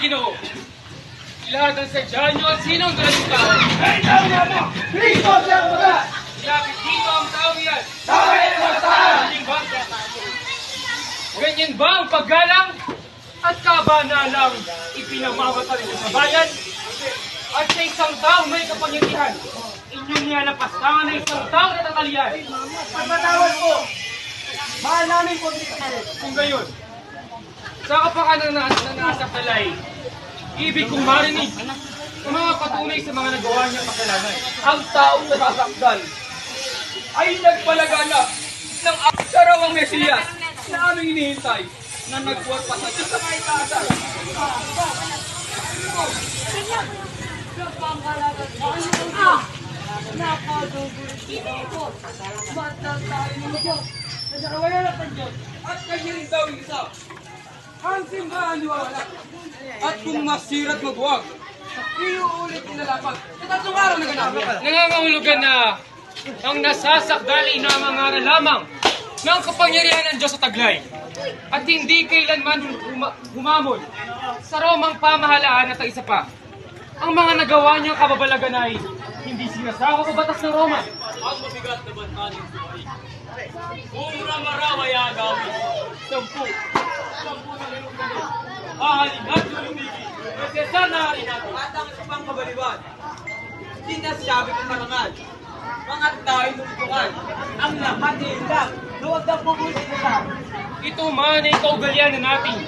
Ginoo. Lahat ng sadya niyo at sino ang dalang tao. Ay, tao nga mo! Kristo siya mga! Lapit dito ang tao yan. Bakit nasaan? Ganyan ba ang paggalang at kabanalang ipinamamatarin sa bayan? At sa isang tao may kapangyarihan, inyong nilalapastangan na isang tao na tatalian. Pagpatawad po! Mahal namin po dito kasi. Kung gayon, sa kapakanan na nasa kalay, ibig kong marinig ang mga patunay sa mga nagawa niyang kasalanan. Ang taong nasasakdal ay nagpalaganap ng aksyarawang Mesiyas na aming hinihintay na nagbuhat pa sa Diyos sa mga itaasal. At kanya rin daw isa. Ang simbahan liwawala. At kung masira't magwag, iuulit inalapat. Sa tatlong araw na ganap. Nangangahulugan na ang nasasakdal ay namangaral lamang ng kapangyarihan ng Diyos sa taglay at hindi kailanman humamon sa Romang pamahalaan at ang isa pa. Ang mga nagawa niyang kababalagan ay hindi sinasako sa batas ng Roma. Ang mabigat na bantaning buhay. Kung ramaraway agawin, 10 na limang galit. Ahalin at lumigil. Nasesar na rin natin. At ang isa pang kabaliwan, sinasabi ng marangal, mga tao'y lumutukan. Ang lahat ay lang, doon ang pupusin nila. Ito man ay kaugalian na natin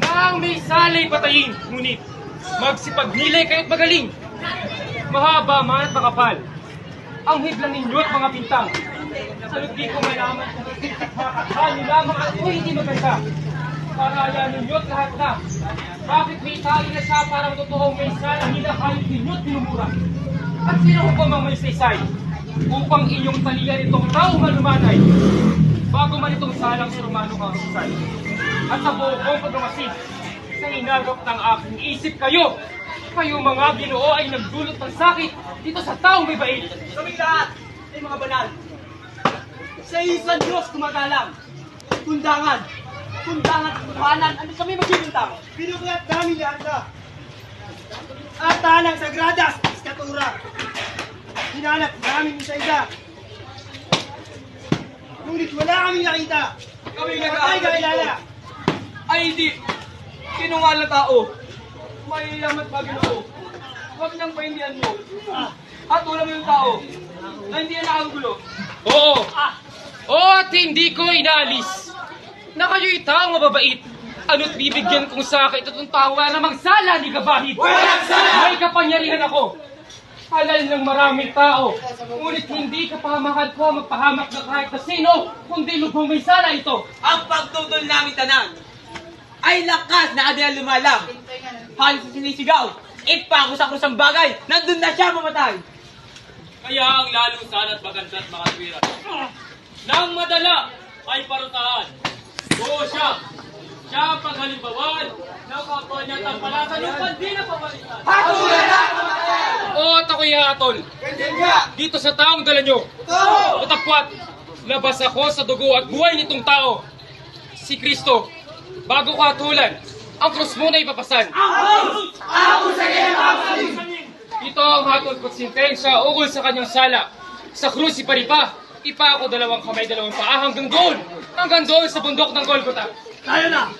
na ang may salay patayin, ngunit magsipagnilay kayo't magaling. Mahaba man at makapal ang hibla ninyo at mga bintang. Salot di ko malaman kung makakakal nyo lamang at kung hindi maganda. Paraya ninyo at lahat na. Bakit may tali na siya para matutuhong may sala hinakayot ninyo at pinumura? At sino ko pa mang may saysay upang inyong talian itong tao malumanay bago man itong salang sa Romano Kausay. At sa buong pagmamasig sa inagap ng aking isip kayo, kayo mga Ginoo ay nagdulot ng sakit dito sa taong may bait. Kami lahat ay mga banal. Sa isang Diyos kumagalang. Kundangan at kuhanan, ano kami magbibintang? Pinuglat namin lahat na. At tanang sagradas, iskatura. Hinanap namin isa-isa. Ngunit wala kaming nakita. Kami nag-aalala. Ay hindi. Sinungal na tao. Mahiyamat ba Ginoo? Huwag nang pahindihan mo. At wala mo yung tao na hindi na nakagulo. Oo! Oo at hindi ko inaalis na kayo'y taong mababait. Ano't bibigyan kong sa akin itong tao na namang sala ni Gabahid. Walang sala! May kapangyarihan ako. Halal ng maraming tao. Ngunit hindi kapahamakan ko magpahamak na kahit na sino, kundi lubhang may sala ito. Ang pagtutol namin tanan ay lakas na adya lumalang. Halos sa sinisigaw, ipako sa krusang bagay, nandun na siya mamatay. Kaya ang lalong sana't maganda at makatwiran. Nang madala ay parutahan. Oo siya. Siya ang paghalimbawaan ng kapwa niya at ang palasa ng pandi na pamalitan. Hatulan na mamatay! Oo at ako'y hatol. Ganyan nga! Dito sa taong dala nyo. Totoo! Matapwat, labas ako sa dugo at buhay nitong tao. Si Kristo, bago ko hatulan, ang krus mo na ipapasan. Ako sa kanya! Ito ang hatol ko't sintensya ukol sa kanyang sala. Sa krus si Paripa, ipa ako 2 kamay 2 paa hanggang doon sa bundok ng Golgotha. Tayo na!